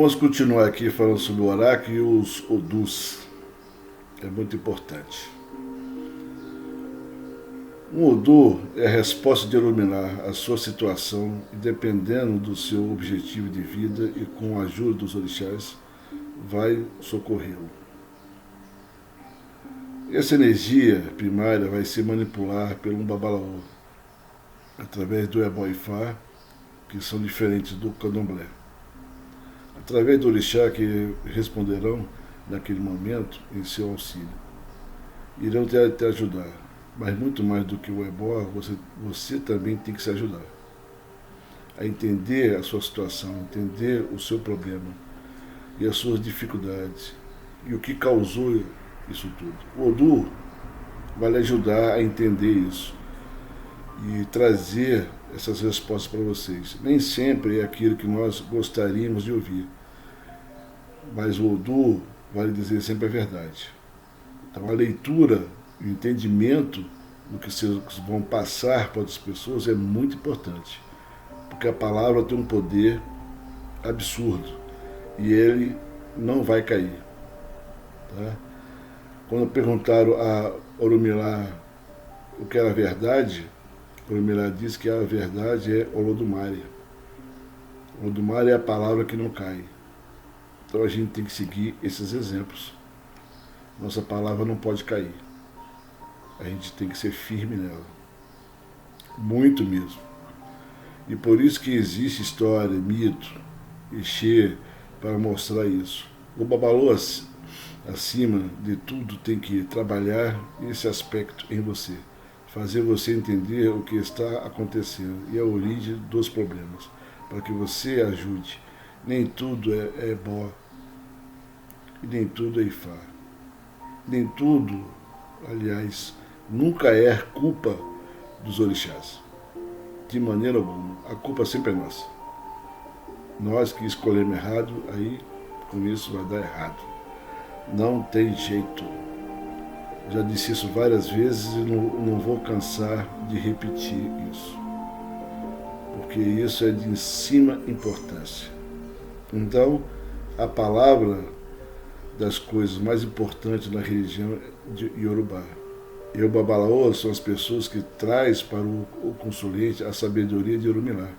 Vamos continuar aqui falando sobre o oráculo e os odus. É muito importante. Um odu é a resposta de iluminar a sua situação e, dependendo do seu objetivo de vida e com a ajuda dos orixás, vai socorrê-lo. Essa energia primária vai se manipular pelo Babalaô, através do Ebó e Ifá, que são diferentes do candomblé. Através do orixá que responderão naquele momento em seu auxílio. Irão te ajudar, mas muito mais do que o Ebó, você também tem que se ajudar a entender a sua situação, entender o seu problema e as suas dificuldades e o que causou isso tudo. O Odu vai lhe ajudar a entender isso e trazer essas respostas para vocês. Nem sempre é aquilo que nós gostaríamos de ouvir, mas o Odu vai lhe dizer sempre a verdade. Então a leitura, o entendimento do que vocês vão passar para outras pessoas é muito importante, porque a palavra tem um poder absurdo e ele não vai cair. Tá? Quando perguntaram a Orumilá o que era a verdade, Orumilá disse que a verdade é Olodumare. Olodumare é a palavra que não cai. Então a gente tem que seguir esses exemplos. Nossa palavra não pode cair. A gente tem que ser firme nela. Muito mesmo. E por isso que existe história, mito, Exê, para mostrar isso. O Babalaô, acima de tudo, tem que trabalhar esse aspecto em você. Fazer você entender o que está acontecendo e a origem dos problemas, para que você ajude. Nem tudo é Ebó, e nem tudo é Ifá. Nem tudo, aliás, nunca é culpa dos orixás. De maneira alguma. A culpa sempre é nossa. Nós que escolhemos errado, aí com isso vai dar errado. Não tem jeito. Já disse isso várias vezes e não vou cansar de repetir isso. Porque isso é de extrema importância. Então, a palavra das coisas mais importantes na religião de Yorubá. E o Babalaô são as pessoas que traz para o consulente a sabedoria de Orumilá,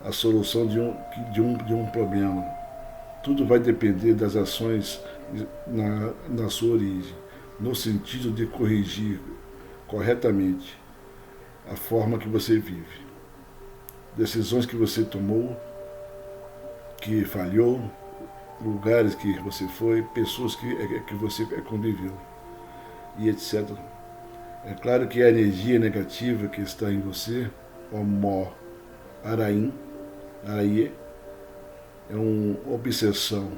a solução de um problema. Tudo vai depender das ações na sua origem, no sentido de corrigir corretamente a forma que você vive, decisões que você tomou, que falhou, lugares que você foi, pessoas que você conviveu, e etc. É claro que a energia negativa que está em você, o Mó Araim, Araie, é uma obsessão.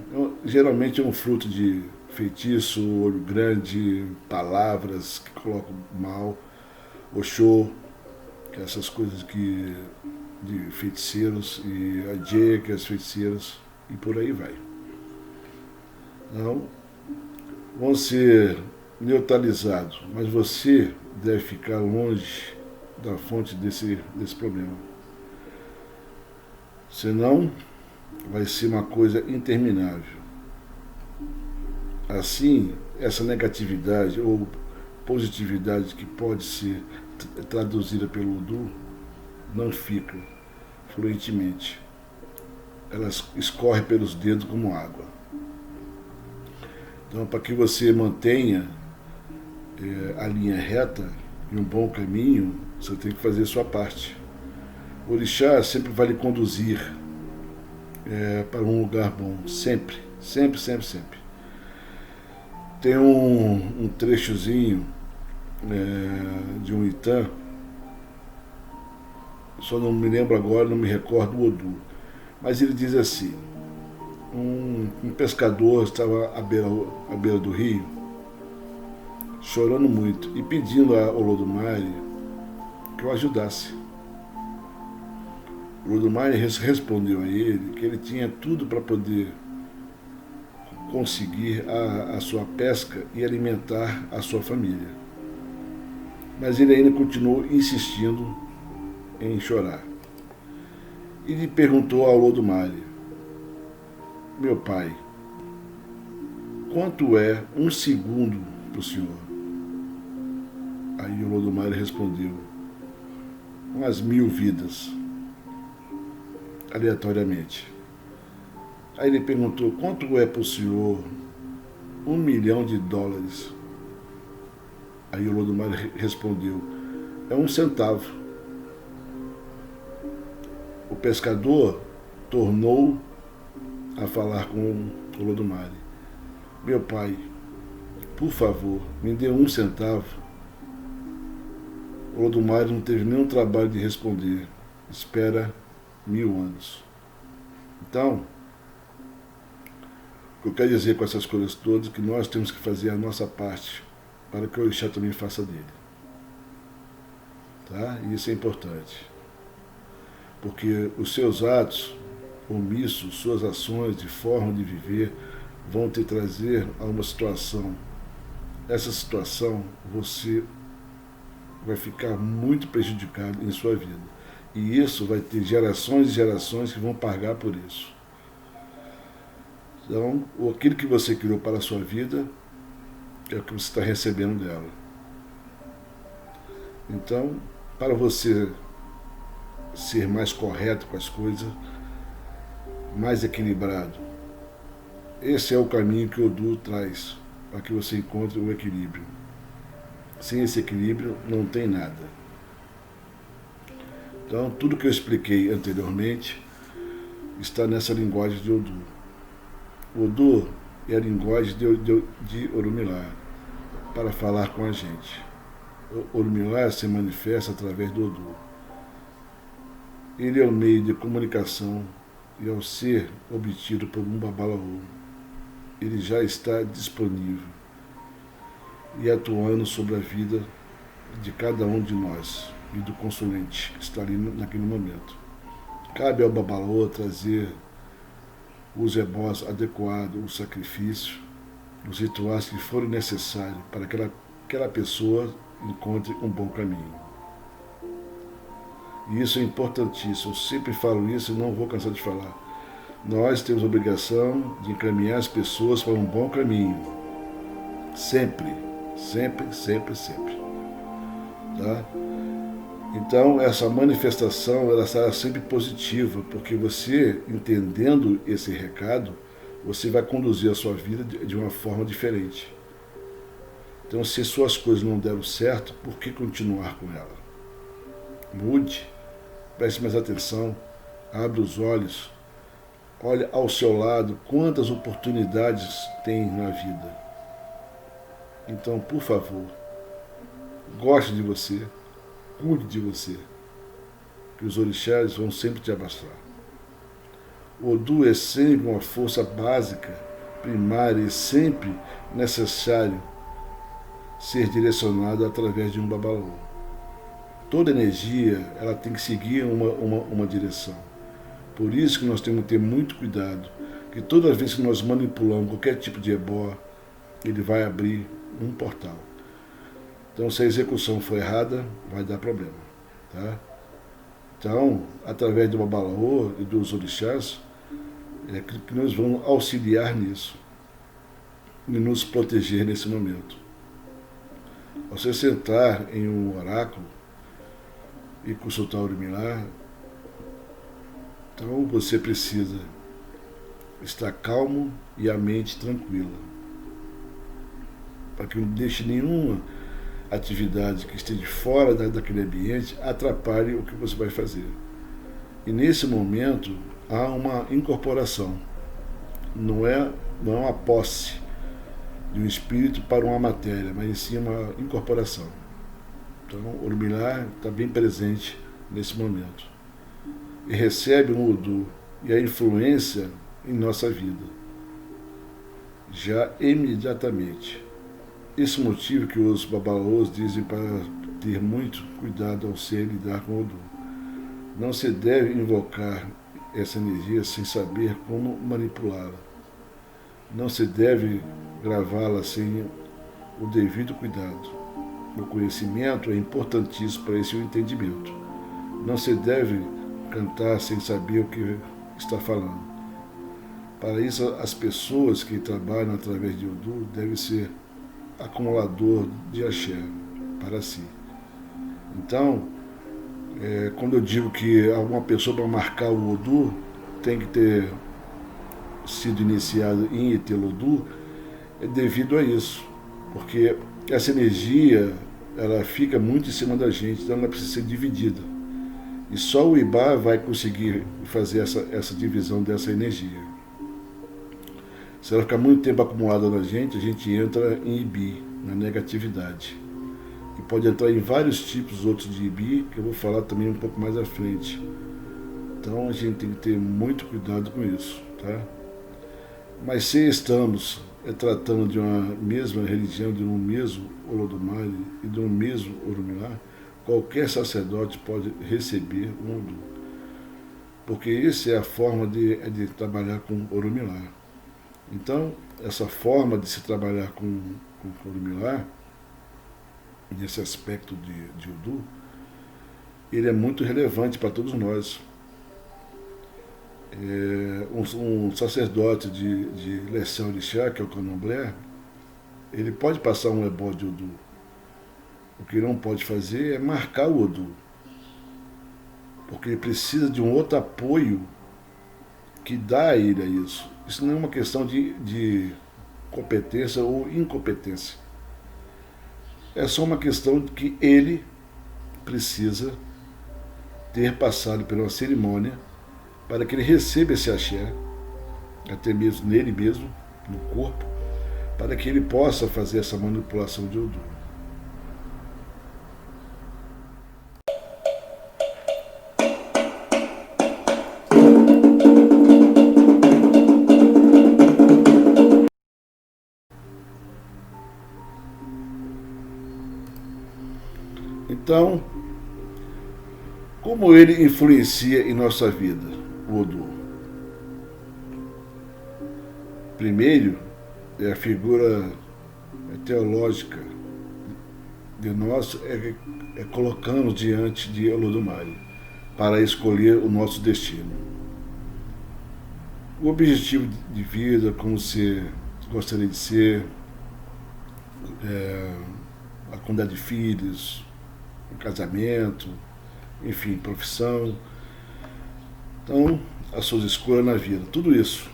Geralmente é um fruto de feitiço, olho grande, palavras que colocam mal, Oxô, que é essas coisas de feiticeiros, e a Dje, que é as feiticeiras, e por aí vai. Não vão ser neutralizados, mas você deve ficar longe da fonte desse problema. Senão, vai ser uma coisa interminável. Assim, essa negatividade ou positividade que pode ser traduzida pelo Odu não fica fluentemente. Ela escorre pelos dedos como água. Então, para que você mantenha a linha reta e um bom caminho, você tem que fazer a sua parte. O orixá sempre vai lhe conduzir para um lugar bom, sempre, sempre, sempre, sempre. Tem um trechozinho de um Itã, só não me lembro agora, não me recordo o Odu, mas ele diz assim: um pescador estava à beira do rio, chorando muito e pedindo a Olodumare que o ajudasse. Olodumare respondeu a ele que ele tinha tudo para poder conseguir a sua pesca e alimentar a sua família. Mas ele ainda continuou insistindo em chorar. E lhe perguntou a Olodumare: meu pai, quanto é um segundo para o senhor? Aí o Olodumare respondeu, umas 1000 vidas, aleatoriamente. Aí ele perguntou, quanto é para o senhor $1 milhão? Aí o Olodumare respondeu, é 1 centavo. O pescador tornou a falar com o Olodumare. Meu pai, por favor, me dê 1 centavo. O Olodumare não teve nenhum trabalho de responder. Espera 1000 anos. Então, o que eu quero dizer com essas coisas todas é que nós temos que fazer a nossa parte para que o Orixá também faça dele. Tá? E isso é importante. Porque os seus atos omissos, suas ações de forma de viver vão te trazer a uma situação. Essa situação você vai ficar muito prejudicado em sua vida. E isso vai ter gerações e gerações que vão pagar por isso. Então, aquilo que você criou para a sua vida é o que você está recebendo dela. Então, para você ser mais correto com as coisas, mais equilibrado, esse é o caminho que o Odu traz para que você encontre o equilíbrio. Sem esse equilíbrio não tem nada. Então, tudo que eu expliquei anteriormente está nessa linguagem de Odu. Odu é a linguagem de Orumilá para falar com a gente. Orumilá se manifesta através do Odu. Ele é o meio de comunicação e ao ser obtido por um babalaô, ele já está disponível e atuando sobre a vida de cada um de nós e do consulente que está ali naquele momento. Cabe ao babalaô trazer os ebós adequados, o sacrifício, os rituais que forem necessários para que aquela pessoa encontre um bom caminho. E isso é importantíssimo. Eu sempre falo isso e não vou cansar de falar. Nós temos a obrigação de encaminhar as pessoas para um bom caminho. Sempre, sempre, sempre, sempre. Tá? Então, essa manifestação ela será sempre positiva, porque você, entendendo esse recado, você vai conduzir a sua vida de uma forma diferente. Então, se suas coisas não deram certo, por que continuar com ela? Mude. Preste mais atenção, abre os olhos, olha ao seu lado quantas oportunidades tem na vida. Então, por favor, goste de você, cuide de você, que os orixás vão sempre te abraçar. O Odu é sempre uma força básica, primária e sempre necessário ser direcionado através de um babalaô. Toda energia ela tem que seguir uma direção. Por isso que nós temos que ter muito cuidado, que toda vez que nós manipulamos qualquer tipo de ebó, ele vai abrir um portal. Então, se a execução for errada, vai dar problema. Tá? Então, através do babalaô e dos orixás, é que nós vamos auxiliar nisso e nos proteger nesse momento. Ao você sentar em um oráculo e consultar o Orumilá, então você precisa estar calmo e a mente tranquila, para que não deixe nenhuma atividade que esteja fora daquele ambiente atrapalhe o que você vai fazer. E nesse momento há uma incorporação, não é uma posse de um espírito para uma matéria, mas sim uma incorporação. Então o Orumilá está bem presente nesse momento e recebe um Odu e a influência em nossa vida já imediatamente. Esse motivo que os babalaôs dizem para ter muito cuidado ao ser lidar com o Odu. Não se deve invocar essa energia sem saber como manipulá-la. Não se deve gravá-la sem o devido cuidado. O conhecimento é importantíssimo para esse entendimento. Não se deve cantar sem saber o que está falando. Para isso, as pessoas que trabalham através de Odu devem ser acumulador de axé para si. Então, quando eu digo que alguma pessoa para marcar o Odu tem que ter sido iniciado em Itelodu, é devido a isso. Porque essa energia ela fica muito em cima da gente, então ela precisa ser dividida. E só o Ibá vai conseguir fazer essa divisão dessa energia. Se ela ficar muito tempo acumulada na gente, a gente entra em Ibi, na negatividade. E pode entrar em vários tipos outros de Ibi, que eu vou falar também um pouco mais à frente. Então a gente tem que ter muito cuidado com isso, tá? Mas se estamos tratando de uma mesma religião, de um mesmo Olodumare e de um mesmo Orumilá, qualquer sacerdote pode receber um Odu. Porque essa é a forma de trabalhar com Orumilá. Então, essa forma de se trabalhar com Orumilá, nesse aspecto de Odu, ele é muito relevante para todos nós. Um sacerdote de Lessé Orixá, que é o Candomblé, ele pode passar um ebó de Odu. O que ele não pode fazer é marcar o Odu. Porque ele precisa de um outro apoio que dá a ele a isso. Isso não é uma questão de competência ou incompetência. É só uma questão de que ele precisa ter passado por uma cerimônia para que ele receba esse axé, até mesmo nele mesmo, no corpo, para que ele possa fazer essa manipulação de Odu. Então, como ele influencia em nossa vida, o Odu? Primeiro, é a figura teológica de nós colocando diante de Olodumare para escolher o nosso destino. O objetivo de vida, como você gostaria de ser, a quantidade de filhos, um casamento, enfim, profissão. Então, as suas escolhas na vida, tudo isso.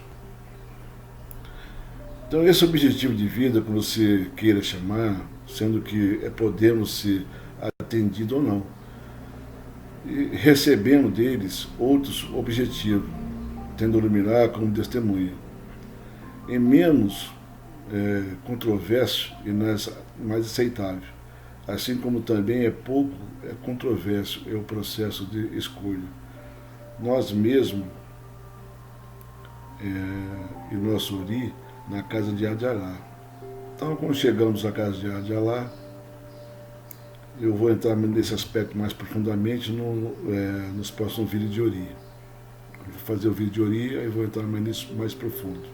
Então, esse objetivo de vida, como você queira chamar, sendo que podemos ser atendidos ou não, e recebendo deles outros objetivos, tendo Orumilá como testemunha. É menos controverso e mais aceitável. Assim como também é pouco controverso é o processo de escolha. Nós mesmos, e nosso Ori, na casa de Adialá. Então, quando chegamos à casa de Adialá, eu vou entrar nesse aspecto mais profundamente nos próximos vídeos de Ori. Eu vou fazer o vídeo de Ori e vou entrar mais profundo.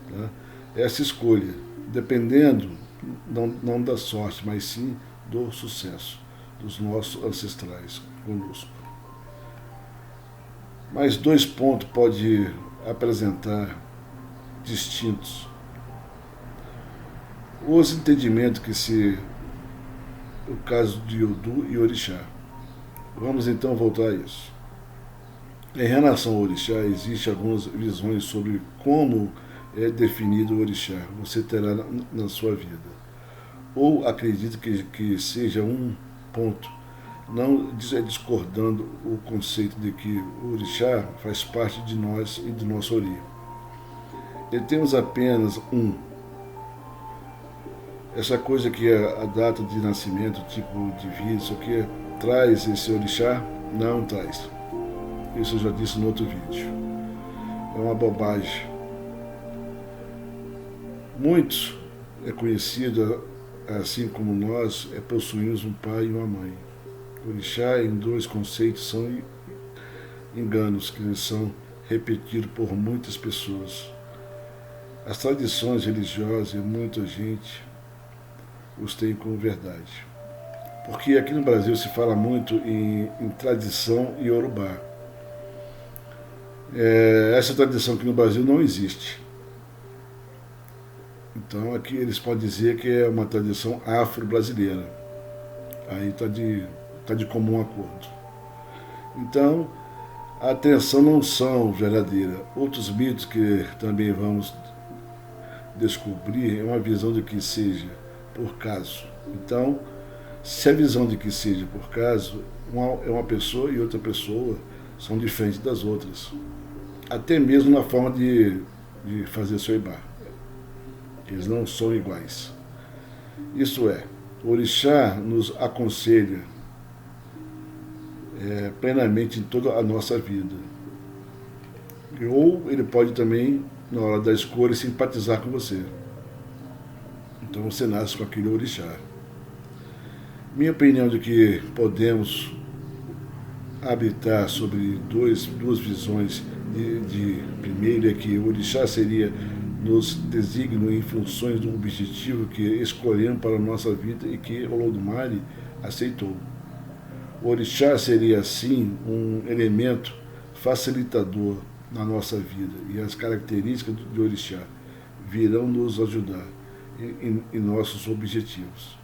Tá? Essa escolha, dependendo não da sorte, mas sim do sucesso dos nossos ancestrais conosco. Mas 2 pontos pode apresentar distintos. Os entendimentos que se o caso de Odu e Orixá. Vamos então voltar a isso. Em relação ao Orixá, existem algumas visões sobre como é definido o Orixá. Você terá na sua vida. Ou acredito que seja um ponto, não discordando o conceito de que o Orixá faz parte de nós e do nosso Ori. E temos apenas um. Essa coisa que é a data de nascimento, tipo de vida, isso aqui, traz esse Orixá? Não traz. Isso eu já disse no outro vídeo. É uma bobagem. Muitos é conhecido, assim como nós, possuímos um pai e uma mãe. Orixá em 2 conceitos são enganos que são repetidos por muitas pessoas. As tradições religiosas e muita gente os tem como verdade. Porque aqui no Brasil se fala muito em tradição e Yorubá. Essa tradição aqui no Brasil não existe. Então aqui eles podem dizer que é uma tradição afro-brasileira. Aí tá de comum acordo. Então, a atenção não são verdadeira. Outros mitos que também vamos descobrir é uma visão de que seja por caso. Então, se a visão de que seja por caso, é uma pessoa e outra pessoa são diferentes das outras. Até mesmo na forma de fazer seu ibar. Eles não são iguais. Isso é, o orixá nos aconselha plenamente em toda a nossa vida. Ou ele pode também, na hora da escolha, simpatizar com você. Então você nasce com aquele orixá. Minha opinião de que podemos habitar sobre duas visões primeiro é que o orixá seria nos designo em funções de um objetivo que escolhemos para a nossa vida e que Olodumare aceitou. O orixá seria, assim, um elemento facilitador na nossa vida e as características de orixá virão nos ajudar em nossos objetivos.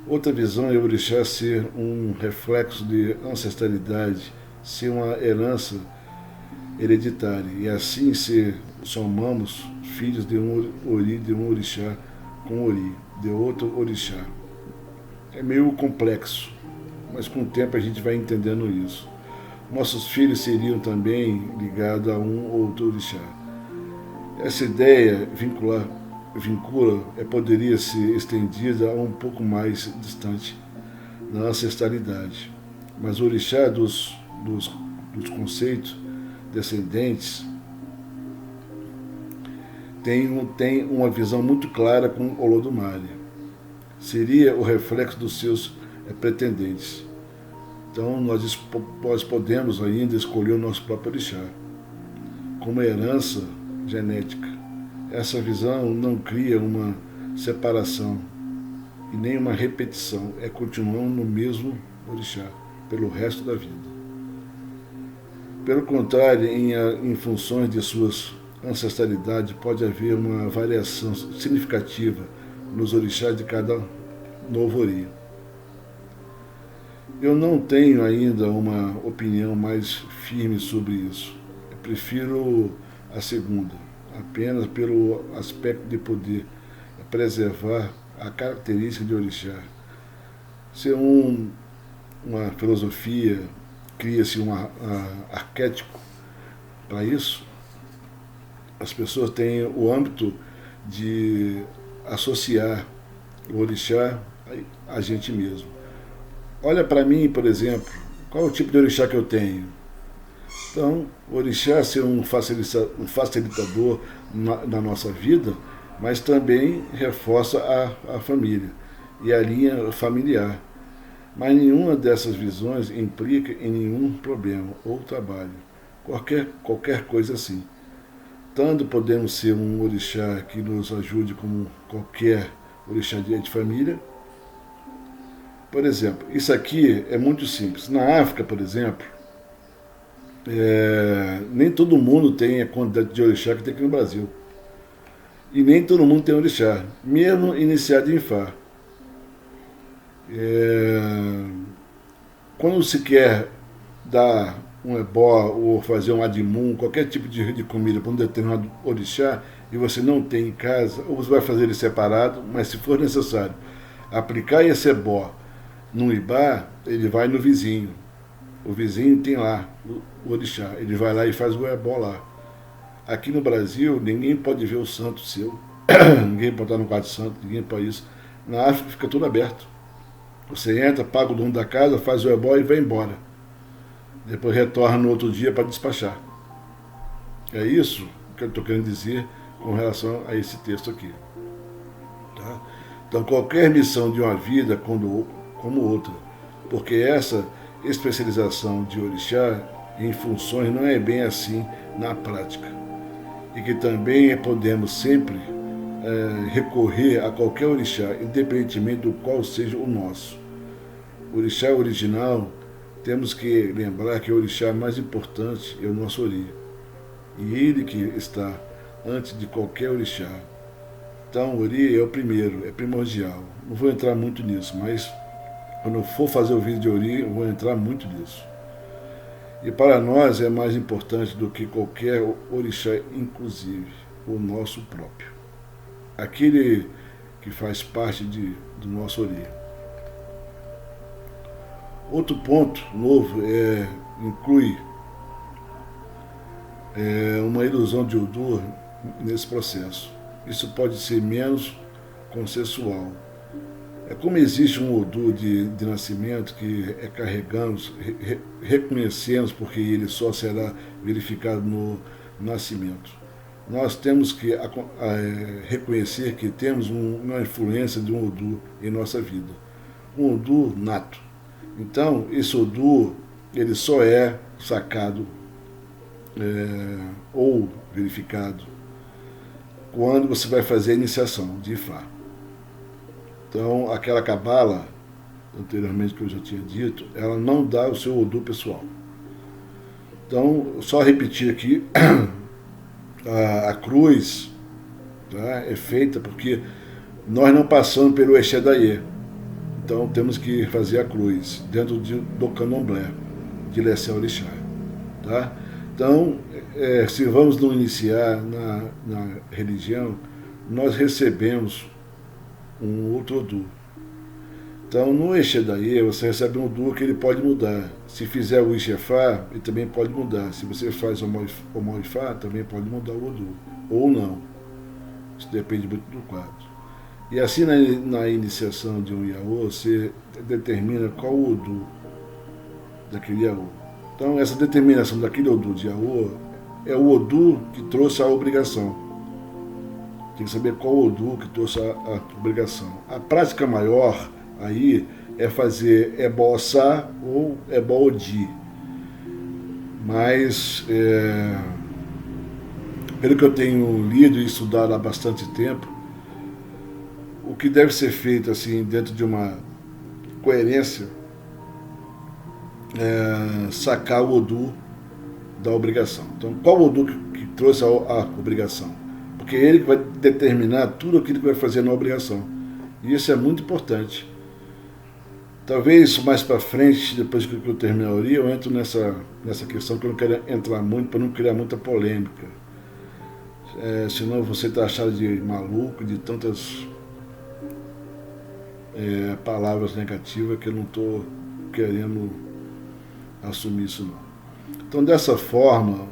Outra visão é o orixá ser um reflexo de ancestralidade, ser uma herança hereditária e assim somamos filhos de um ori, de um orixá com ori, de outro orixá. É meio complexo, mas com o tempo a gente vai entendendo isso. Nossos filhos seriam também ligados a um ou outro orixá. Essa ideia poderia ser estendida a um pouco mais distante na ancestralidade. Mas o orixá dos conceitos descendentes tem uma visão muito clara com Olodumare. Seria o reflexo dos seus pretendentes. Então nós podemos ainda escolher o nosso próprio orixá como herança genética. Essa visão não cria uma separação e nem uma repetição, continuando no mesmo orixá pelo resto da vida. Pelo contrário, em funções de suas ancestralidade, pode haver uma variação significativa nos orixás de cada novo ori. Eu não tenho ainda uma opinião mais firme sobre isso. Eu prefiro a segunda, apenas pelo aspecto de poder preservar a característica de orixá. Ser uma filosofia, cria-se um arquétipo para isso. As pessoas têm o âmbito de associar o orixá a gente mesmo. Olha para mim, por exemplo, qual é o tipo de orixá que eu tenho? Então, o orixá ser um facilitador na nossa vida, mas também reforça a família e a linha familiar. Mas nenhuma dessas visões implica em nenhum problema ou trabalho, qualquer coisa assim. Tanto podemos ser um orixá que nos ajude como qualquer orixá de família. Por exemplo, isso aqui é muito simples. Na África, por exemplo, nem todo mundo tem a quantidade de orixá que tem aqui no Brasil. E nem todo mundo tem orixá, mesmo iniciado em Fá. Quando se quer dar um ebó ou fazer um adimum, qualquer tipo de comida para um determinado orixá, e você não tem em casa, ou você vai fazer ele separado, mas se for necessário aplicar esse ebó num ibá, ele vai no vizinho. O vizinho tem lá o orixá, ele vai lá e faz o ebó lá. Aqui no Brasil, ninguém pode ver o santo seu, ninguém pode estar no quarto santo, ninguém pode isso. Na África fica tudo aberto. Você entra, paga o dono da casa, faz o ebó e vai embora. Depois retorna no outro dia para despachar. É isso que eu estou querendo dizer com relação a esse texto aqui. Tá? Então, qualquer missão de uma vida como outra, porque essa especialização de orixá em funções não é bem assim na prática. E que também podemos sempre recorrer a qualquer orixá, independentemente do qual seja o nosso. O orixá original, temos que lembrar que o orixá mais importante é o nosso ori. e ele que está antes de qualquer orixá. Então, o Ori é o primeiro, é primordial. Não vou entrar muito nisso, mas quando eu for fazer o vídeo de Ori, eu vou entrar muito nisso. E para nós é mais importante do que qualquer orixá, inclusive o nosso próprio. Aquele que faz parte do nosso Ori. Outro ponto novo inclui uma ilusão de Odu nesse processo. Isso pode ser menos consensual. É como existe um Odu de nascimento que carregamos, reconhecemos porque ele só será verificado no nascimento. Nós temos que reconhecer que temos uma influência de um Odu em nossa vida. Um Odu nato. Então, esse Odu, ele só é sacado ou verificado quando você vai fazer a iniciação de Ifá. Então, aquela cabala, anteriormente que eu já tinha dito, ela não dá o seu Odu pessoal. Então, só repetir aqui, a cruz, tá, é feita porque nós não passamos pelo Exedaiê. Então, temos que fazer a cruz dentro do candomblé, de Lessé Orixá. Tá? Então, se vamos nos iniciar na religião, nós recebemos um outro Odu. Então, no Exedaiê, você recebe um Odu que ele pode mudar. Se fizer o Ixefá, ele também pode mudar. Se você faz o Moifá, também pode mudar o Odu. Ou não. Isso depende muito do quadro. E assim, na iniciação de um Iaô, você determina qual o Odu daquele Iaô. Então, essa determinação daquele Odu de Iaô é o Odu que trouxe a obrigação. Tem que saber qual o Odu que trouxe a obrigação. A prática maior aí é fazer Ebó-Ossá ou Ebó-Odi. Mas, pelo que eu tenho lido e estudado há bastante tempo, o que deve ser feito assim dentro de uma coerência sacar o Odu da obrigação. Então, qual o Odu que trouxe a obrigação? Porque é ele que vai determinar tudo aquilo que vai fazer na obrigação. E isso é muito importante. Talvez mais para frente, depois que eu terminar a Ori, eu entro nessa questão que eu não quero entrar muito para não criar muita polêmica. Senão você está achado de maluco, de tantas palavras negativas que eu não estou querendo assumir isso não. Então, dessa forma,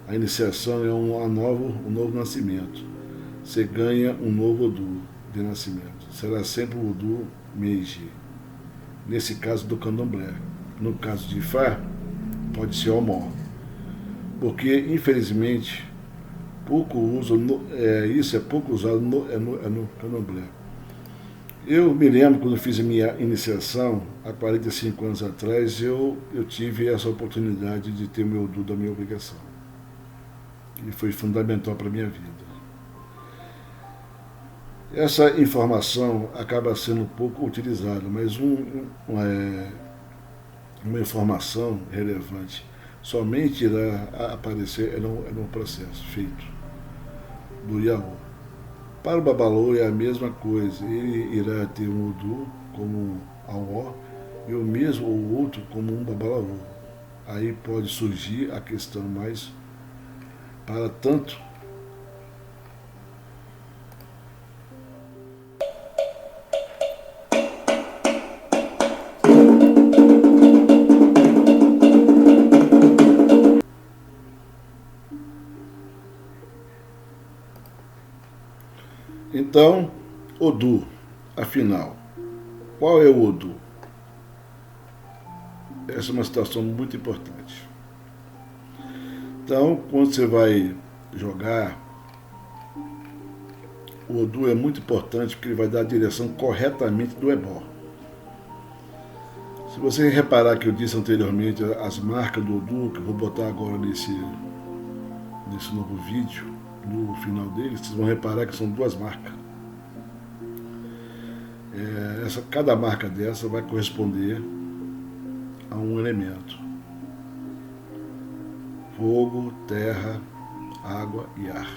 a iniciação é um novo nascimento. Você ganha um novo Odu de nascimento. Será sempre o Odu Meiji. Nesse caso do candomblé. No caso de Ifá, pode ser Omó. Porque, infelizmente, pouco uso, isso é pouco usado no candomblé. Eu me lembro quando fiz a minha iniciação, há 45 anos atrás, eu tive essa oportunidade de ter meu Odu da minha obrigação. E foi fundamental para a minha vida. Essa informação acaba sendo pouco utilizada, mas uma informação relevante somente irá aparecer no processo feito do Iaô. Para o Babalô é a mesma coisa, ele irá ter um Odu como Auó e o mesmo ou outro como um Babalaô. Aí pode surgir a questão mais para tanto Então, Odu, afinal, qual é o Odu? Essa é uma situação muito importante. Então, quando você vai jogar, o Odu é muito importante porque ele vai dar a direção corretamente do ebó. Se você reparar que eu disse anteriormente as marcas do Odu, que eu vou botar agora nesse novo vídeo, no final dele, vocês vão reparar que são duas marcas. Cada marca dessa vai corresponder a um elemento: fogo, terra, água e ar.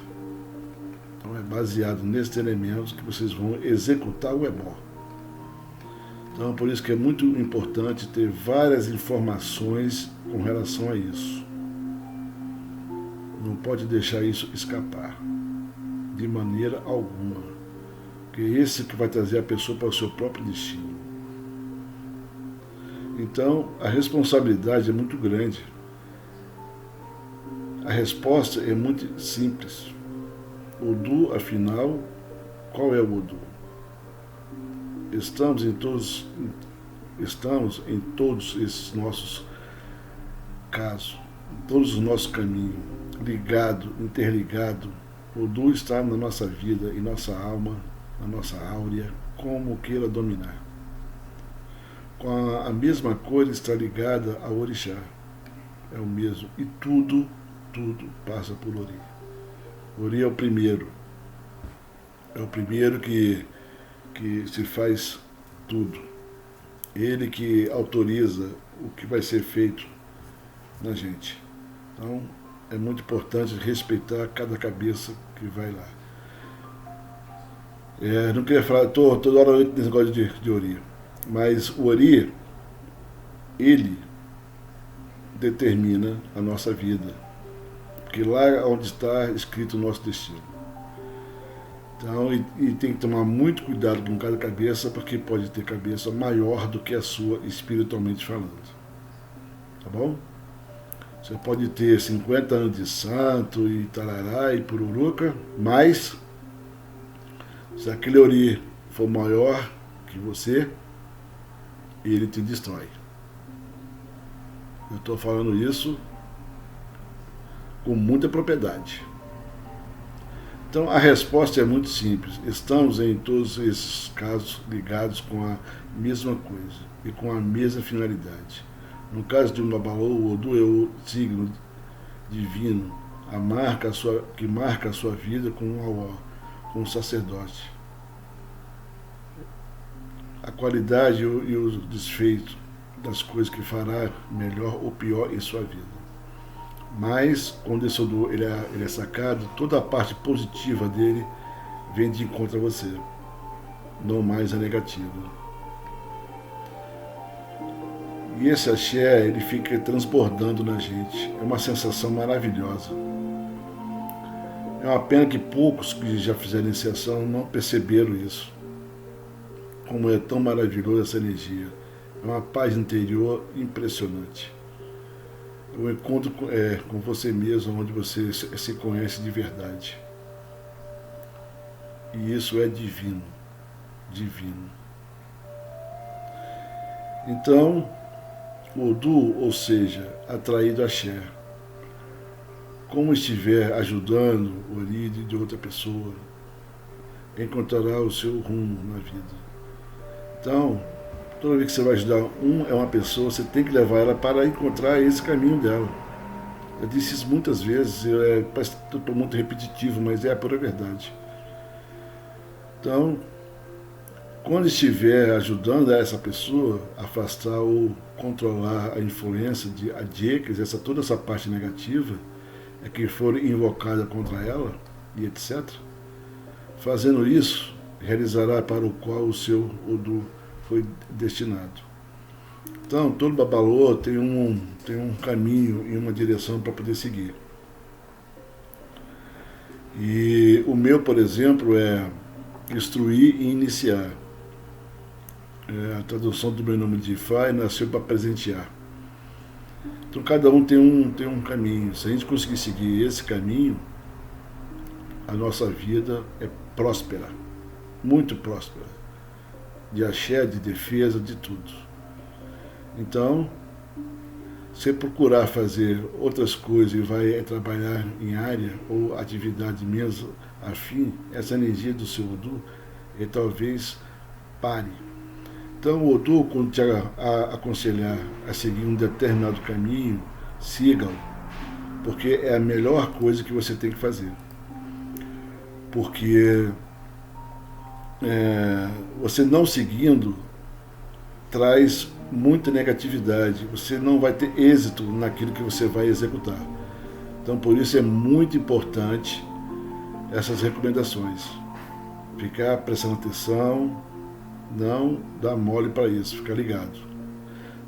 Então é baseado nesses elementos que vocês vão executar o ebó. Então por isso que é muito importante ter várias informações com relação a isso. Não pode deixar isso escapar, de maneira alguma. Porque é esse que vai trazer a pessoa para o seu próprio destino. Então a responsabilidade é muito grande. A resposta é muito simples. Odu, afinal, qual é o Odu? Estamos em todos esses nossos casos, em todos os nossos caminhos, ligado, interligado. Odu está na nossa vida, em nossa alma, na nossa áurea, como queira dominar. Com a mesma coisa está ligada ao orixá. É o mesmo. E tudo passa por Ori. Ori é o primeiro. É o primeiro que se faz tudo. Ele que autoriza o que vai ser feito na gente. Então, é muito importante respeitar cada cabeça que vai lá. Não queria falar, toda hora nesse negócio de Ori. Mas o Ori, ele determina a nossa vida. Porque lá é onde está escrito o nosso destino. Então, e tem que tomar muito cuidado com cada cabeça, porque pode ter cabeça maior do que a sua, espiritualmente falando. Tá bom? Você pode ter 50 anos de santo e tarará e pururuca, mas se aquele Ori for maior que você, ele te destrói. Eu estou falando isso com muita propriedade. Então a resposta é muito simples. Estamos em todos esses casos ligados com a mesma coisa e com a mesma finalidade. No caso de um babalô, o Odu é o signo divino, que marca a sua vida com um auó, com um sacerdote. A qualidade e o desfeito das coisas que fará melhor ou pior em sua vida. Mas, quando esse Odu ele é sacado, toda a parte positiva dele vem de encontro a você, não mais a negativa. E esse axé, ele fica transbordando na gente. É uma sensação maravilhosa. É uma pena que poucos que já fizeram iniciação não perceberam isso. Como é tão maravilhosa essa energia. É uma paz interior impressionante. O encontro com você mesmo, onde você se conhece de verdade. E isso é divino. Divino. Então, o Odu, ou seja, atraído a axé, como estiver ajudando o Ori de outra pessoa, encontrará o seu rumo na vida. Então, toda vez que você vai ajudar uma pessoa, você tem que levar ela para encontrar esse caminho dela. Eu disse isso muitas vezes, parece que estou muito repetitivo, mas é a pura verdade. Então, quando estiver ajudando essa pessoa a afastar ou controlar a influência de adjekas, toda essa parte negativa que for invocada contra ela, e etc., fazendo isso, realizará para o qual o seu Odu foi destinado. Então, todo babalô tem um caminho e uma direção para poder seguir. E o meu, por exemplo, é instruir e iniciar. A tradução do meu nome de Ifá nasceu para presentear. Então cada um tem um caminho. Se a gente conseguir seguir esse caminho, a nossa vida é próspera, muito próspera, de axé, de defesa, de tudo. Então, se procurar fazer outras coisas e vai trabalhar em área ou atividade mesmo afim, essa energia do seu Odu, talvez pare. Então o Odu, quando te aconselhar a seguir um determinado caminho, siga-o, porque é a melhor coisa que você tem que fazer. Porque você não seguindo traz muita negatividade, você não vai ter êxito naquilo que você vai executar. Então, por isso é muito importante essas recomendações. Ficar prestando atenção, não dar mole para isso, ficar ligado.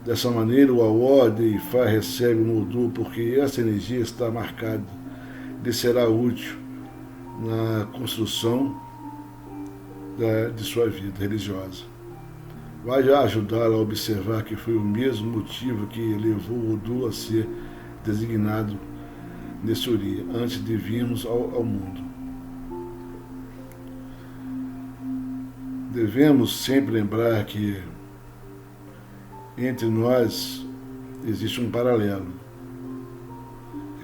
Dessa maneira, o Awó de Ifá recebe um Odu, porque essa energia está marcada. Ele será útil na construção de sua vida religiosa. Vai ajudá-la a observar que foi o mesmo motivo que levou o Odu a ser designado nesse Ori, antes de virmos ao mundo. Devemos sempre lembrar que entre nós existe um paralelo.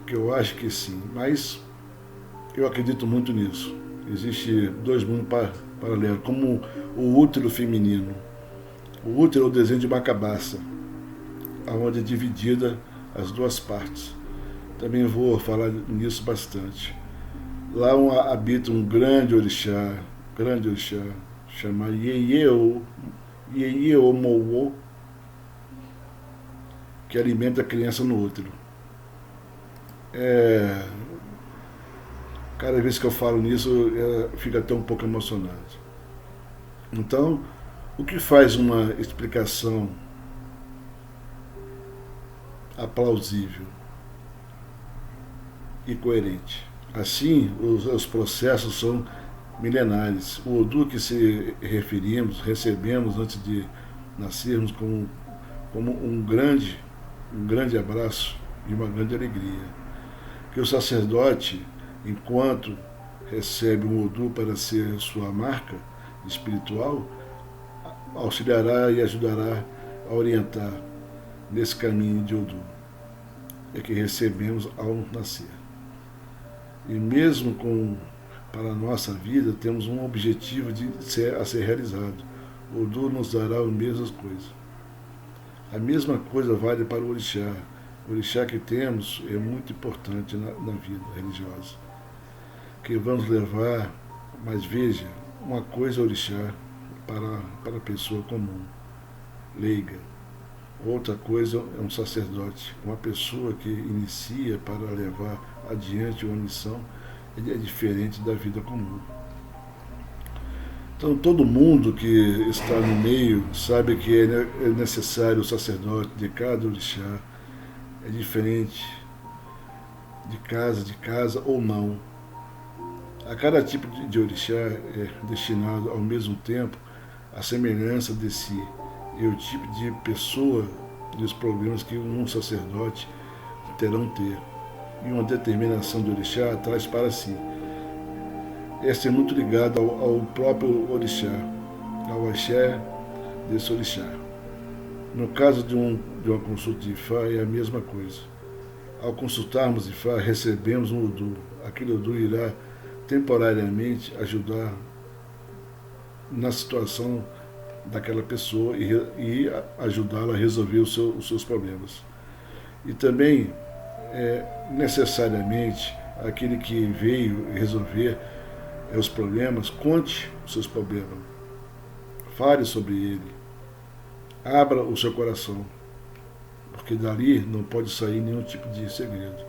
Que eu acho que sim, mas eu acredito muito nisso. Existem dois mundos paralelos, como o útero feminino. O útero é o desenho de uma cabaça, onde é dividida as duas partes. Também vou falar nisso bastante. Lá habita um grande orixá, chamado Yeyeomowo, que alimenta a criança no útero. Cada vez que eu falo nisso, fico até um pouco emocionado. Então, o que faz uma explicação aplausível e coerente? Assim, os processos são milenares. O Odu que se referimos, recebemos antes de nascermos como um grande abraço e uma grande alegria. Que o sacerdote, enquanto recebe um Odu para ser sua marca espiritual, auxiliará e ajudará a orientar nesse caminho de Odu que recebemos ao nascer. E mesmo para a nossa vida, temos um objetivo a ser realizado. O Odu nos dará as mesmas coisas. A mesma coisa vale para o orixá. O orixá que temos é muito importante na vida religiosa. Que vamos levar, mas veja, uma coisa é orixá para a pessoa comum, leiga. Outra coisa é um sacerdote, uma pessoa que inicia para levar adiante uma missão, é diferente da vida comum. Então, todo mundo que está no meio sabe que é necessário o sacerdote de cada orixá. É diferente de casa ou não. A cada tipo de orixá é destinado ao mesmo tempo a semelhança de si e o tipo de pessoa e os problemas que um sacerdote terão ter. E uma determinação de orixá traz para si. Esta é muito ligada ao próprio orixá, ao axé desse orixá. No caso de uma consulta de Ifá é a mesma coisa. Ao consultarmos Ifá, recebemos um Odu. Aquele Odu irá temporariamente ajudar na situação daquela pessoa e ajudá-la a resolver os seus problemas. E também, necessariamente, aquele que veio resolver os problemas, conte os seus problemas. Fale sobre ele. Abra o seu coração, porque dali não pode sair nenhum tipo de segredo.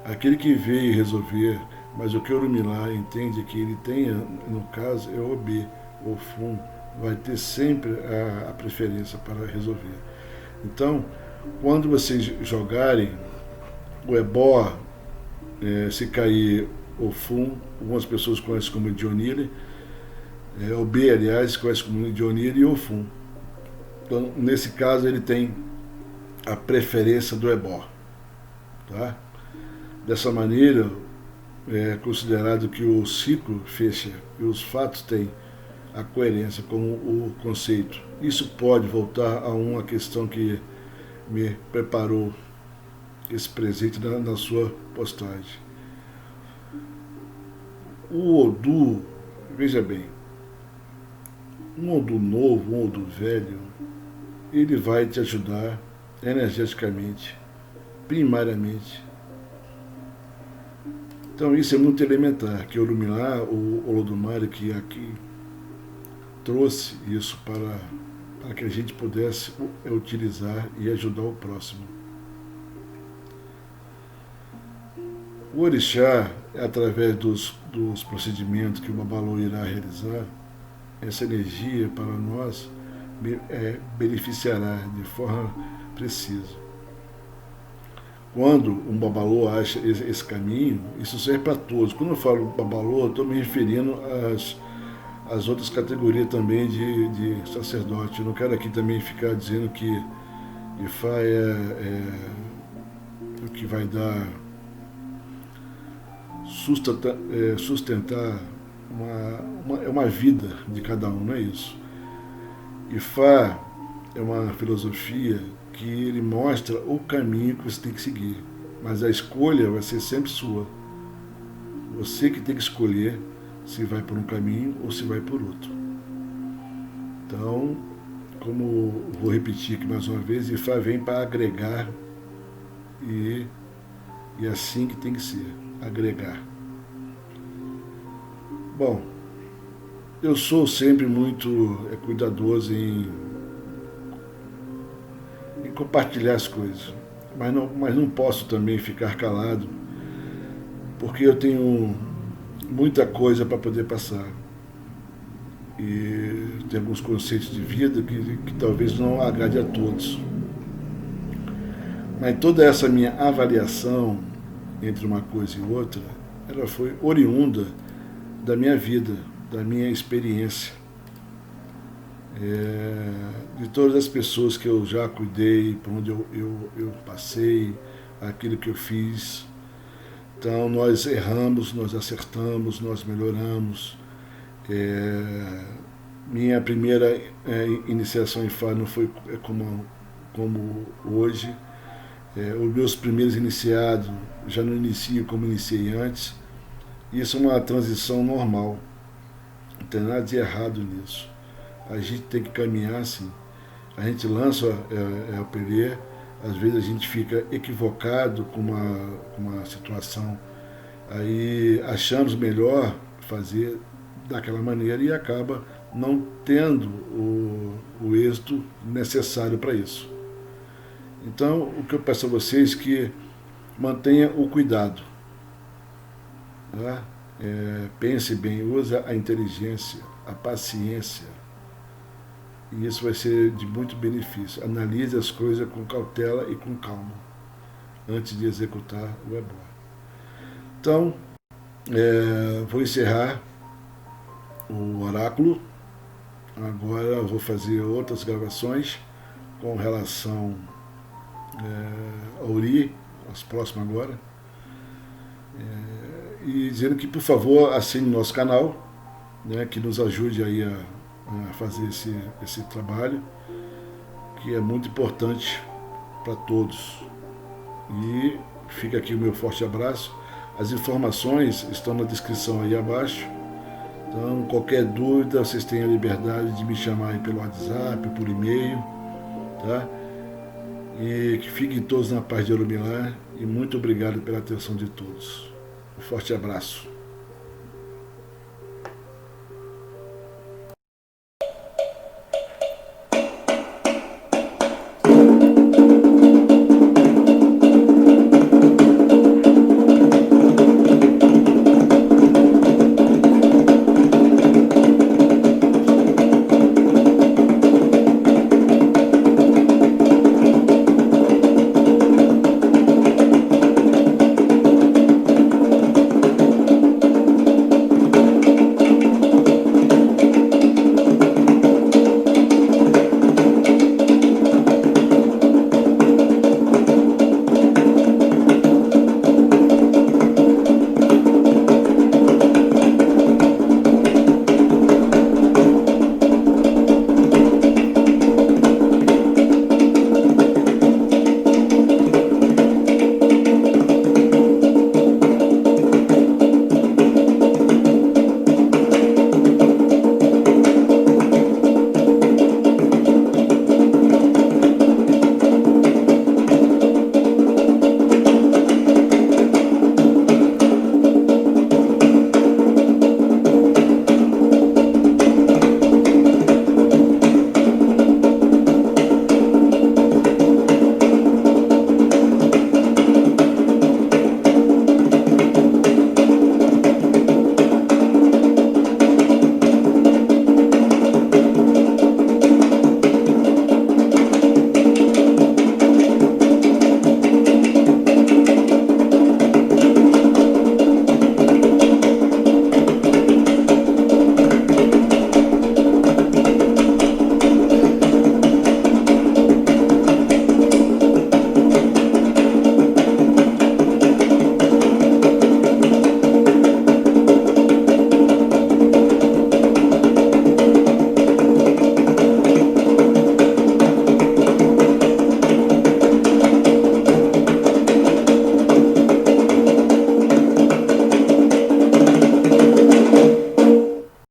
Aquele que veio resolver, mas o que Orumilá entende que ele tenha, no caso, é o Obê, o Fum, vai ter sempre a preferência para resolver. Então, quando vocês jogarem o Ebó, se cair o Fum, algumas pessoas conhecem como Dionile, o B, aliás, conhece como Dionile e o Fum. Então, nesse caso, ele tem a preferência do Ebó. Tá? Dessa maneira, é considerado que o ciclo fecha e os fatos têm a coerência com o conceito. Isso pode voltar a uma questão que me preparou esse presente na sua postagem. O Odu, veja bem, um Odu novo, um Odu velho, ele vai te ajudar energeticamente, primariamente. Então isso é muito elementar, que Orumilá, o Olodumare, que aqui trouxe isso para que a gente pudesse utilizar e ajudar o próximo. O orixá, através dos procedimentos que o Babalô irá realizar, essa energia para nós beneficiará de forma precisa. Quando um babalô acha esse caminho, isso serve para todos. Quando eu falo babalô, estou me referindo às outras categorias também de sacerdote. Eu não quero aqui também ficar dizendo que Ifá é o que vai dar sustentar uma vida de cada um, não é isso. Ifá é uma filosofia que ele mostra o caminho que você tem que seguir, mas a escolha vai ser sempre sua. Você que tem que escolher se vai por um caminho ou se vai por outro. Então, como vou repetir aqui mais uma vez, Ifá vem para agregar e é assim que tem que ser, agregar. Bom, eu sou sempre muito cuidadoso em compartilhar as coisas, mas não posso também ficar calado, porque eu tenho muita coisa para poder passar. E tem alguns conceitos de vida que talvez não agrade a todos. Mas toda essa minha avaliação entre uma coisa e outra, ela foi oriunda da minha vida, da minha experiência. De todas as pessoas que eu já cuidei, por onde eu passei, aquilo que eu fiz. Então nós erramos, nós acertamos, nós melhoramos. Minha primeira iniciação em Fá não foi como hoje. Os meus primeiros iniciados já não iniciam como iniciei antes. Isso é uma transição normal. Não tem nada de errado nisso. A gente tem que caminhar assim. A gente lança a peleia, às vezes a gente fica equivocado com uma situação, aí achamos melhor fazer daquela maneira e acaba não tendo o êxito necessário para isso. Então, o que eu peço a vocês é que mantenha o cuidado. Tá? Pense bem, use a inteligência, a paciência. E isso vai ser de muito benefício. Analise as coisas com cautela e com calma, antes de executar o ebó. Então, vou encerrar o oráculo. Agora eu vou fazer outras gravações com relação ao Uri, as próximas agora. E dizendo que, por favor, assine nosso canal, né, que nos ajude aí a fazer esse trabalho, que é muito importante para todos. E fica aqui o meu forte abraço. As informações estão na descrição aí abaixo. Então, qualquer dúvida, vocês têm a liberdade de me chamar aí pelo WhatsApp, por e-mail, tá? E que fiquem todos na paz de Orumilá e muito obrigado pela atenção de todos. Um forte abraço.